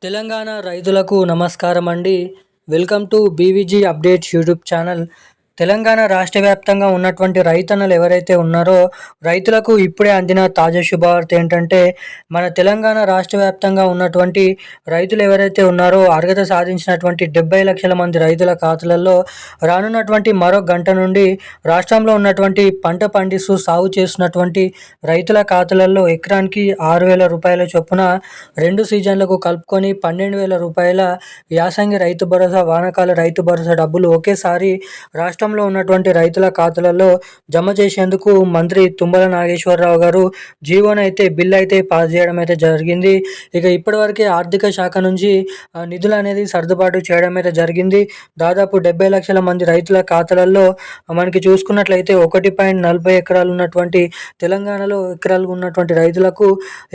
తెలంగాణ రైతులకు నమస్కారం అండి. Welcome to BVG updates YouTube channel. Telangana రాష్ట్ర వ్యాప్తంగా ఉన్నటువంటి రైతన్నలు ఎవరైతే ఉన్నారో రైతులకు ఇప్పుడే అందిన తాజా శుభవార్త ఏంటంటే, మన తెలంగాణ రాష్ట్ర వ్యాప్తంగా ఉన్నటువంటి రైతులు ఎవరైతే ఉన్నారో అర్హత సాధించినటువంటి 70 లక్షల మంది రైతుల ఖాతాలలో రానున్నటువంటి మరో గంట నుండి రాష్ట్రంలో ఉన్నటువంటి పంట పండిస్తూ సాగు చేస్తున్నటువంటి రైతుల ఖాతాలలో ఎకరానికి 6,000 రూపాయల చొప్పున 2 సీజన్లకు కలుపుకొని 12,000 రూపాయల యాసంగి రైతు భరోసా, వానాకాల రైతు భరోసా డబ్బులు ఒకేసారి రాష్ట్రంలో ఉన్నటువంటి రైతుల ఖాతాలలో జమ చేసేందుకు మంత్రి తుమ్మల నాగేశ్వరరావు గారు జీవోనైతే బిల్ అయితే పాస్ చేయడం అయితే జరిగింది. ఇక ఇప్పటివరకే ఆర్థిక శాఖ నుంచి నిధులు అనేది సర్దుబాటు చేయడం అయితే జరిగింది. దాదాపు 70 లక్షల మంది రైతుల ఖాతాలలో మనకి చూసుకున్నట్లయితే 1.40 ఎకరాలు ఉన్నటువంటి తెలంగాణలో ఎకరాలు ఉన్నటువంటి రైతులకు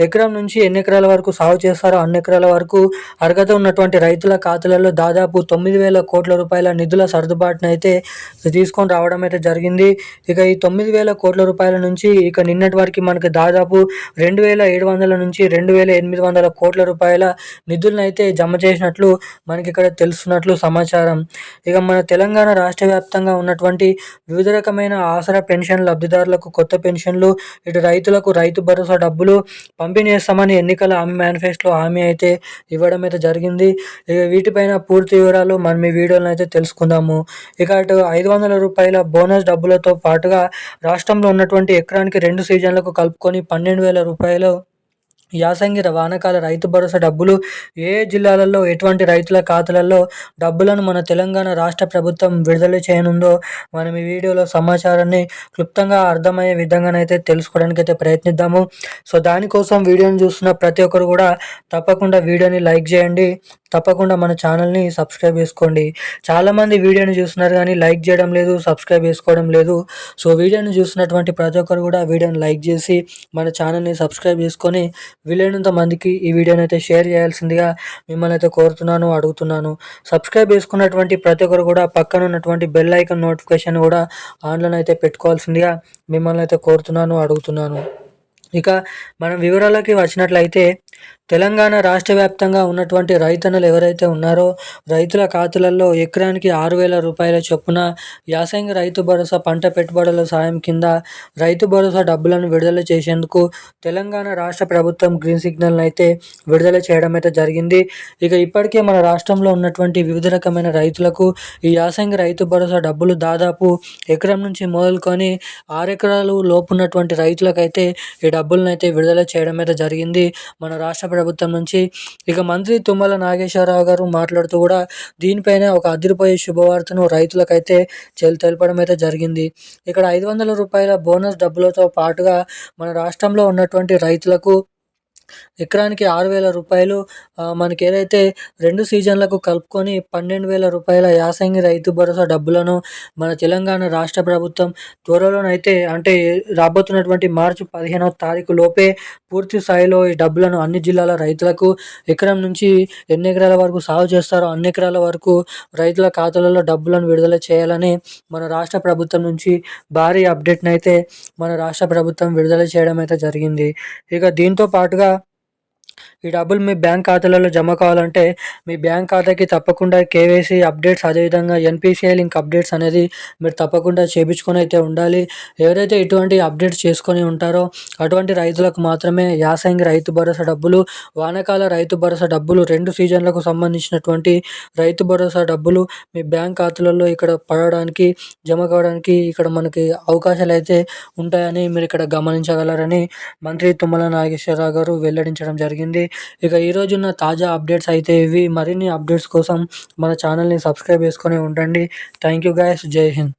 ఎకరం నుంచి ఎన్ని ఎకరాల వరకు సాగు చేస్తారో అన్ని ఎకరాల వరకు అర్హత ఉన్నటువంటి రైతుల ఖాతాలలో దాదాపు 9,000 కోట్ల రూపాయల నిధుల సర్దుబాటును అయితే తీసుకొని రావడం అయితే జరిగింది. ఇక ఈ 9,000 కోట్ల రూపాయల నుంచి ఇక నిన్నటి వరకు మనకి దాదాపు 2,700 నుంచి 2,800 కోట్ల రూపాయల నిధులను అయితే జమ చేసినట్లు మనకి ఇక్కడ తెలుస్తున్నట్లు సమాచారం. ఇక మన తెలంగాణ రాష్ట్ర వ్యాప్తంగా ఉన్నటువంటి వివిధ రకమైన ఆసరా పెన్షన్ లబ్ధిదారులకు కొత్త పెన్షన్లు, ఇటు రైతులకు రైతు భరోసా డబ్బులు పంపిణీ చేస్తామని ఎన్నికల హామీ మేనిఫెస్టోలో హామీ అయితే ఇవ్వడం అయితే జరిగింది. ఇక వీటిపైన పూర్తి వివరాలు మనం ఈ వీడియోలో అయితే తెలుసుకుందాము. ఇక అటు 500 రూపాయల బోనస్ డబ్బులతో పాటుగా రాష్ట్రంలో ఉన్నటువంటి ఎకరానికి 2 సీజన్లకు కలుపుకొని 12,000 రూపాయలు యాసంగి వానాకాల రైతు భరోసా డబ్బులు ఏ జిల్లాలలో ఎటువంటి రైతుల ఖాతాలలో డబ్బులను మన తెలంగాణ రాష్ట్ర ప్రభుత్వం విడుదల చేయనుందో మనం ఈ వీడియోలో సమాచారాన్ని క్లుప్తంగా అర్థమయ్యే విధంగానైతే తెలుసుకోవడానికి అయితే ప్రయత్నిద్దాము. సో దానికోసం వీడియోని చూస్తున్న ప్రతి ఒక్కరు కూడా తప్పకుండా వీడియోని లైక్ చేయండి, తప్పకుండా మన ఛానల్ని సబ్స్క్రైబ్ చేసుకోండి. చాలామంది వీడియోని చూస్తున్నారు కానీ లైక్ చేయడం లేదు, సబ్స్క్రైబ్ చేసుకోవడం లేదు. సో వీడియోని చూస్తున్నటువంటి ప్రతి ఒక్కరు కూడా వీడియోని లైక్ చేసి మన ఛానల్ని సబ్స్క్రైబ్ చేసుకొని వీలైనంత మందికి ఈ వీడియోని అయితే షేర్ చేయాల్సిందిగా మిమ్మల్ని అయితే కోరుతున్నాను, అడుగుతున్నాను. సబ్స్క్రైబ్ చేసుకున్నటువంటి ప్రతి ఒక్కరు కూడా పక్కన ఉన్నటువంటి బెల్ ఐకాన్ నోటిఫికేషన్ కూడా ఆన్లైన్ అయితే పెట్టుకోవాల్సిందిగా మిమ్మల్ని అయితే కోరుతున్నాను, అడుగుతున్నాను. ఇక మనం వివరాలకి వచ్చినట్లయితే, తెలంగాణ రాష్ట్ర వ్యాప్తంగా ఉన్నటువంటి రైతన్నలు ఎవరైతే ఉన్నారో రైతుల ఖాతాలలో ఎకరానికి 6,000 రూపాయల చొప్పున యాసంగి రైతు భరోసా పంట పెట్టుబడుల సాయం కింద రైతు భరోసా డబ్బులను విడుదల చేసేందుకు తెలంగాణ రాష్ట్ర ప్రభుత్వం గ్రీన్ సిగ్నల్ అయితే విడుదల చేయడం అయితే జరిగింది. ఇక ఇప్పటికే మన రాష్ట్రంలో ఉన్నటువంటి వివిధ రకమైన రైతులకు ఈ యాసంగి రైతు భరోసా డబ్బులు దాదాపు ఎకరం నుంచి మొదలుకొని 6 ఎకరాలు లోపు ఉన్నటువంటి రైతులకైతే ఈ డబ్బులను అయితే విడుదల చేయడం అయితే జరిగింది మన రాష్ట్ర ప్రభుత్వం నుంచి. ఇక మంత్రి తుమ్మల నాగేశ్వరరావు గారు మాట్లాడుతూ కూడా దీనిపైన ఒక అదిరిపోయే శుభవార్తను రైతులకైతే తెలపడం అయితే జరిగింది. ఇక్కడ 500 రూపాయల బోనస్ డబ్బులతో పాటుగా మన రాష్ట్రంలో ఉన్నటువంటి రైతులకు ఎకరానికి 6,000 రూపాయలు మనకి ఏదైతే 2 సీజన్లకు కలుపుకొని 12,000 రూపాయల యాసంగి రైతు భరోసా డబ్బులను మన తెలంగాణ రాష్ట్ర ప్రభుత్వం త్వరలోనైతే, అంటే రాబోతున్నటువంటి మార్చి 15వ తారీఖు లోపే పూర్తి స్థాయిలో ఈ డబ్బులను అన్ని జిల్లాల రైతులకు ఎకరం నుంచి ఎన్ని ఎకరాల వరకు సాగు చేస్తారో అన్ని ఎకరాల వరకు రైతుల ఖాతాలలో డబ్బులను విడుదల చేయాలని మన రాష్ట్ర ప్రభుత్వం నుంచి భారీ అప్డేట్ని అయితే మన రాష్ట్ర ప్రభుత్వం విడుదల చేయడం అయితే జరిగింది. ఇక దీంతో పాటుగా ఈ డబ్బులు మీ బ్యాంక్ ఖాతాలలో జమ కావాలంటే మీ బ్యాంక్ ఖాతాకి తప్పకుండా కేవైసీ అప్డేట్స్, అదేవిధంగా ఎన్పిసిఐ లింక్ అప్డేట్స్ అనేది మీరు తప్పకుండా చేయించుకొని అయితే ఉండాలి. ఎవరైతే ఇటువంటి అప్డేట్స్ చేసుకొని ఉంటారో అటువంటి రైతులకు మాత్రమే యాసంగి రైతు భరోసా డబ్బులు, వానాకాల రైతు భరోసా డబ్బులు, 2 సీజన్లకు సంబంధించినటువంటి రైతు భరోసా డబ్బులు మీ బ్యాంక్ ఖాతాలలో ఇక్కడ పడడానికి, జమ కావడానికి ఇక్కడ మనకి అవకాశాలు అయితే ఉంటాయని మీరు ఇక్కడ గమనించగలరని మంత్రి తుమ్మల నాగేశ్వరరావు గారు వెల్లడించడం జరిగింది. ఇక ఈరోజున్న తాజా అప్డేట్స్ అయితే ఇవి. మరిన్ని అప్డేట్స్ కోసం మన ఛానల్ని సబ్స్క్రైబ్ చేసుకొని ఉండండి. Thank you guys. జై హింద్.